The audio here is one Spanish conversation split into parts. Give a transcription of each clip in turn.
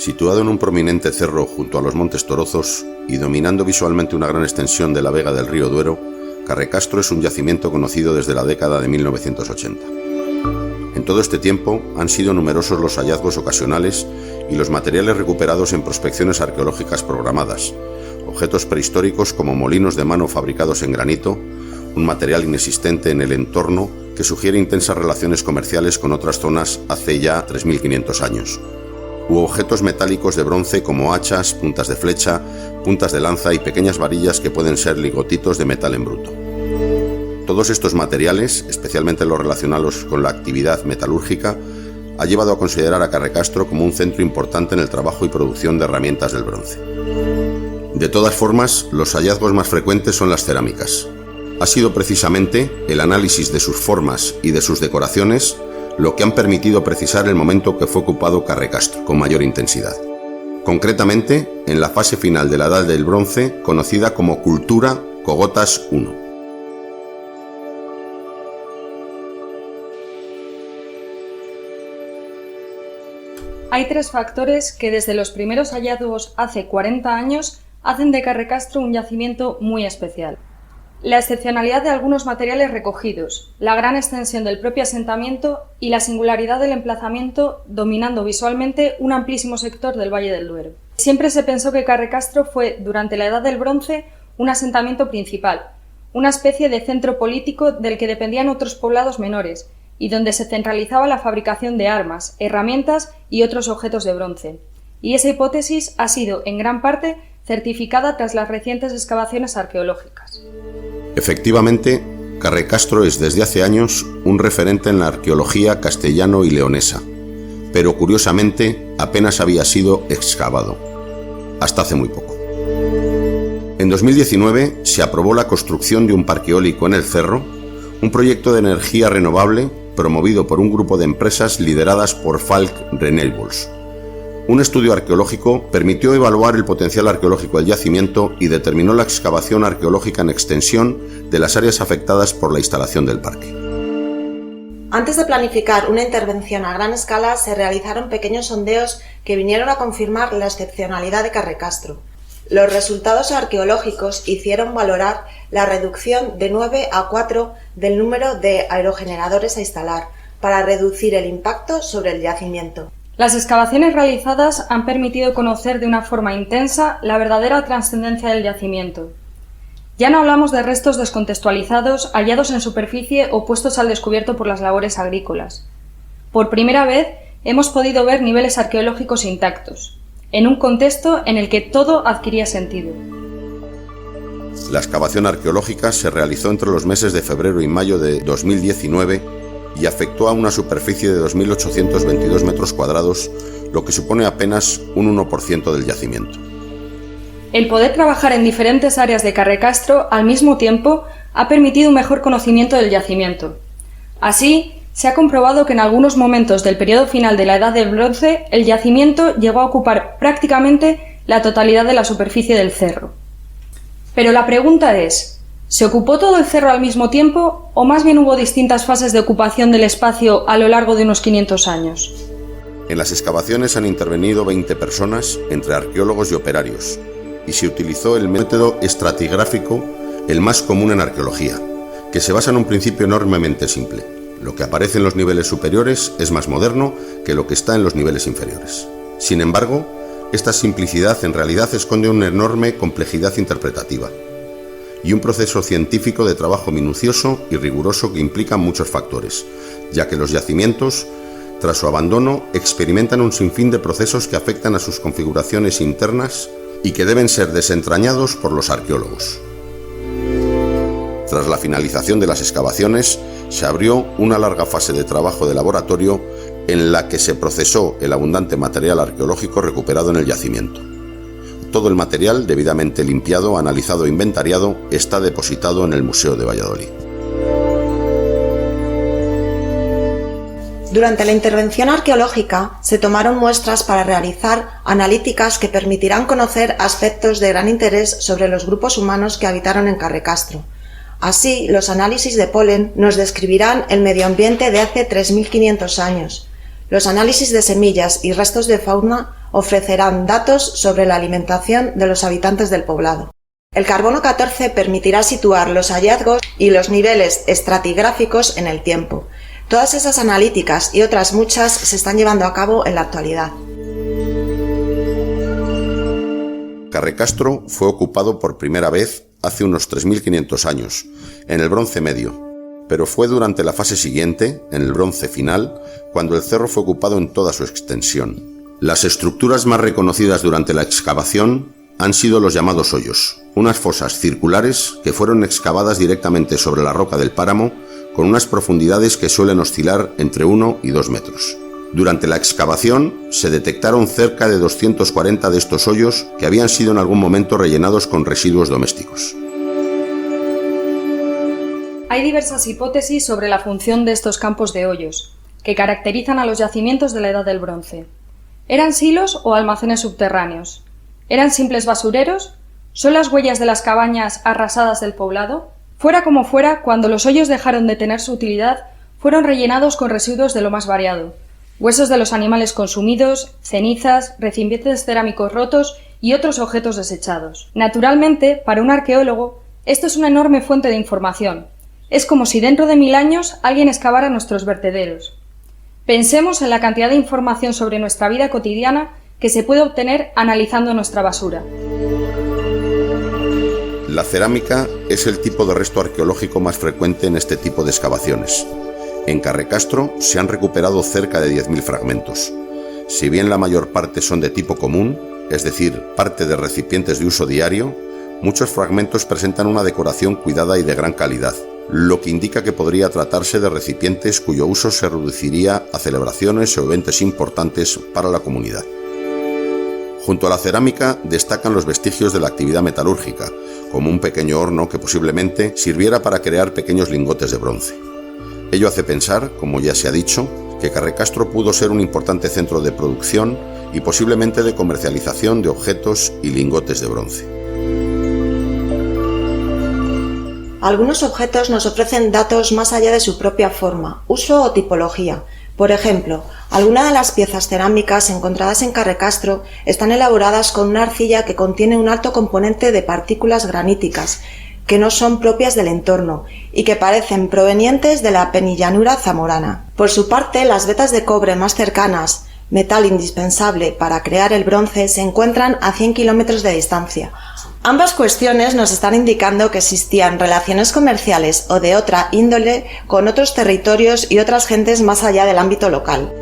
Situado en un prominente cerro junto a los Montes Torozos y dominando visualmente una gran extensión de la vega del río Duero, Carrecastro es un yacimiento conocido desde la década de 1980. En todo este tiempo han sido numerosos los hallazgos ocasionales y los materiales recuperados en prospecciones arqueológicas programadas, objetos prehistóricos como molinos de mano fabricados en granito, un material inexistente en el entorno que sugiere intensas relaciones comerciales con otras zonas hace ya 3.500 años, u objetos metálicos de bronce como hachas, puntas de flecha, puntas de lanza y pequeñas varillas que pueden ser ligotitos de metal en bruto. Todos estos materiales, especialmente los relacionados con la actividad metalúrgica, ha llevado a considerar a Carrecastro como un centro importante en el trabajo y producción de herramientas del bronce. De todas formas, los hallazgos más frecuentes son las cerámicas. Ha sido precisamente el análisis de sus formas y de sus decoraciones lo que han permitido precisar el momento que fue ocupado Carrecastro con mayor intensidad. Concretamente, en la fase final de la Edad del Bronce, conocida como Cultura Cogotas I. Hay tres factores que desde los primeros hallazgos hace 40 años hacen de Carrecastro un yacimiento muy especial. La excepcionalidad de algunos materiales recogidos, la gran extensión del propio asentamiento y la singularidad del emplazamiento dominando visualmente un amplísimo sector del Valle del Duero. Siempre se pensó que Carrecastro fue, durante la Edad del Bronce, un asentamiento principal, una especie de centro político del que dependían otros poblados menores, y donde se centralizaba la fabricación de armas, herramientas y otros objetos de bronce. Y esa hipótesis ha sido, en gran parte, certificada tras las recientes excavaciones arqueológicas. Efectivamente, Carrecastro es desde hace años un referente en la arqueología castellano y leonesa, pero curiosamente apenas había sido excavado, hasta hace muy poco. En 2019 se aprobó la construcción de un parque eólico en el cerro, un proyecto de energía renovable promovido por un grupo de empresas lideradas por Falck Renewables. Un estudio arqueológico permitió evaluar el potencial arqueológico del yacimiento y determinó la excavación arqueológica en extensión de las áreas afectadas por la instalación del parque. Antes de planificar una intervención a gran escala, se realizaron pequeños sondeos que vinieron a confirmar la excepcionalidad de Carrecastro. Los resultados arqueológicos hicieron valorar la reducción de 9 a 4 del número de aerogeneradores a instalar, para reducir el impacto sobre el yacimiento. Las excavaciones realizadas han permitido conocer de una forma intensa la verdadera trascendencia del yacimiento. Ya no hablamos de restos descontextualizados hallados en superficie o puestos al descubierto por las labores agrícolas. Por primera vez hemos podido ver niveles arqueológicos intactos, en un contexto en el que todo adquiría sentido. La excavación arqueológica se realizó entre los meses de febrero y mayo de 2019 y afectó a una superficie de 2.822 metros cuadrados, lo que supone apenas un 1% del yacimiento. El poder trabajar en diferentes áreas de Carrecastro al mismo tiempo ha permitido un mejor conocimiento del yacimiento. Así, se ha comprobado que en algunos momentos del periodo final de la Edad del Bronce, el yacimiento llegó a ocupar prácticamente la totalidad de la superficie del cerro. Pero la pregunta es, ¿se ocupó todo el cerro al mismo tiempo o más bien hubo distintas fases de ocupación del espacio a lo largo de unos 500 años? En las excavaciones han intervenido 20 personas, entre arqueólogos y operarios, y se utilizó el método estratigráfico, el más común en arqueología, que se basa en un principio enormemente simple. Lo que aparece en los niveles superiores es más moderno que lo que está en los niveles inferiores. Sin embargo, esta simplicidad en realidad esconde una enorme complejidad interpretativa y un proceso científico de trabajo minucioso y riguroso que implica muchos factores, ya que los yacimientos, tras su abandono, experimentan un sinfín de procesos que afectan a sus configuraciones internas y que deben ser desentrañados por los arqueólogos. Tras la finalización de las excavaciones, se abrió una larga fase de trabajo de laboratorio en la que se procesó el abundante material arqueológico recuperado en el yacimiento. Todo el material, debidamente limpiado, analizado e inventariado, está depositado en el Museo de Valladolid. Durante la intervención arqueológica se tomaron muestras para realizar analíticas que permitirán conocer aspectos de gran interés sobre los grupos humanos que habitaron en Carrecastro. Así, los análisis de polen nos describirán el medio ambiente de hace 3.500 años. Los análisis de semillas y restos de fauna ofrecerán datos sobre la alimentación de los habitantes del poblado. El carbono 14 permitirá situar los hallazgos y los niveles estratigráficos en el tiempo. Todas esas analíticas y otras muchas se están llevando a cabo en la actualidad. Carrecastro fue ocupado por primera vez hace unos 3.500 años, en el Bronce Medio, pero fue durante la fase siguiente, en el Bronce Final, cuando el cerro fue ocupado en toda su extensión. Las estructuras más reconocidas durante la excavación han sido los llamados hoyos, unas fosas circulares que fueron excavadas directamente sobre la roca del páramo con unas profundidades que suelen oscilar entre 1 y 2 metros. Durante la excavación se detectaron cerca de 240 de estos hoyos que habían sido en algún momento rellenados con residuos domésticos. Hay diversas hipótesis sobre la función de estos campos de hoyos, que caracterizan a los yacimientos de la Edad del Bronce. ¿Eran silos o almacenes subterráneos? ¿Eran simples basureros? ¿Son las huellas de las cabañas arrasadas del poblado? Fuera como fuera, cuando los hoyos dejaron de tener su utilidad, fueron rellenados con residuos de lo más variado: huesos de los animales consumidos, cenizas, recipientes cerámicos rotos y otros objetos desechados. Naturalmente, para un arqueólogo, esto es una enorme fuente de información. Es como si dentro de 1000 años alguien excavara nuestros vertederos. Pensemos en la cantidad de información sobre nuestra vida cotidiana que se puede obtener analizando nuestra basura. La cerámica es el tipo de resto arqueológico más frecuente en este tipo de excavaciones. En Carrecastro se han recuperado cerca de 10.000 fragmentos. Si bien la mayor parte son de tipo común, es decir, parte de recipientes de uso diario, muchos fragmentos presentan una decoración cuidada y de gran calidad, lo que indica que podría tratarse de recipientes cuyo uso se reduciría a celebraciones o eventos importantes para la comunidad. Junto a la cerámica destacan los vestigios de la actividad metalúrgica, como un pequeño horno que posiblemente sirviera para crear pequeños lingotes de bronce. Ello hace pensar, como ya se ha dicho, que Carrecastro pudo ser un importante centro de producción y posiblemente de comercialización de objetos y lingotes de bronce. Algunos objetos nos ofrecen datos más allá de su propia forma, uso o tipología. Por ejemplo, algunas de las piezas cerámicas encontradas en Carrecastro están elaboradas con una arcilla que contiene un alto componente de partículas graníticas, que no son propias del entorno y que parecen provenientes de la penillanura zamorana. Por su parte, las vetas de cobre más cercanas, metal indispensable para crear el bronce, se encuentran a 100 kilómetros de distancia. Ambas cuestiones nos están indicando que existían relaciones comerciales o de otra índole con otros territorios y otras gentes más allá del ámbito local.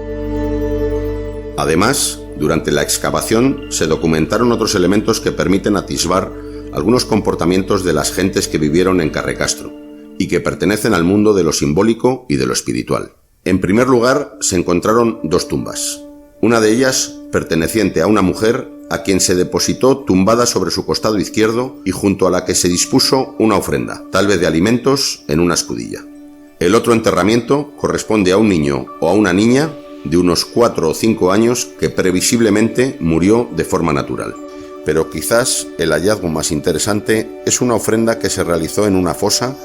Además, durante la excavación se documentaron otros elementos que permiten atisbar algunos comportamientos de las gentes que vivieron en Carrecastro y que pertenecen al mundo de lo simbólico y de lo espiritual. En primer lugar, se encontraron 2 tumbas. Una de ellas perteneciente a una mujer a quien se depositó tumbada sobre su costado izquierdo y junto a la que se dispuso una ofrenda, tal vez de alimentos, en una escudilla. El otro enterramiento corresponde a un niño o a una niña de unos 4 o 5 años que previsiblemente murió de forma natural. Pero quizás el hallazgo más interesante es una ofrenda que se realizó en una fosa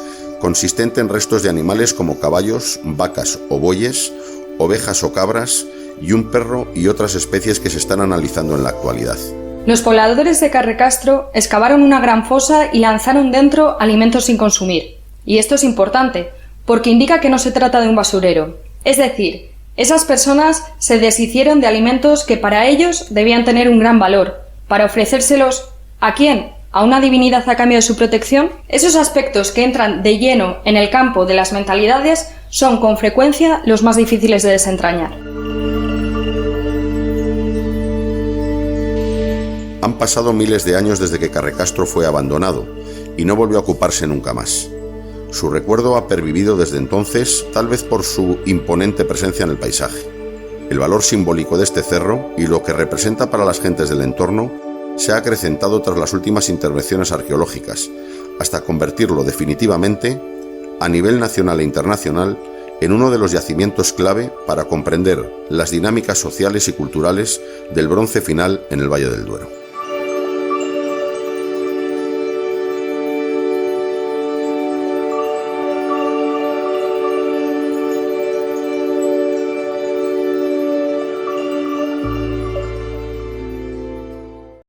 consistente en restos de animales como caballos, vacas o bueyes, ovejas o cabras, y un perro y otras especies que se están analizando en la actualidad. Los pobladores de Carrecastro excavaron una gran fosa y lanzaron dentro alimentos sin consumir. Y esto es importante, porque indica que no se trata de un basurero. Es decir, esas personas se deshicieron de alimentos que para ellos debían tener un gran valor, para ofrecérselos ¿a quién? ¿A una divinidad a cambio de su protección? Esos aspectos que entran de lleno en el campo de las mentalidades son con frecuencia los más difíciles de desentrañar. Han pasado miles de años desde que Carrecastro fue abandonado y no volvió a ocuparse nunca más. Su recuerdo ha pervivido desde entonces, tal vez por su imponente presencia en el paisaje. El valor simbólico de este cerro y lo que representa para las gentes del entorno se ha acrecentado tras las últimas intervenciones arqueológicas, hasta convertirlo definitivamente, a nivel nacional e internacional, en uno de los yacimientos clave para comprender las dinámicas sociales y culturales del Bronce Final en el Valle del Duero.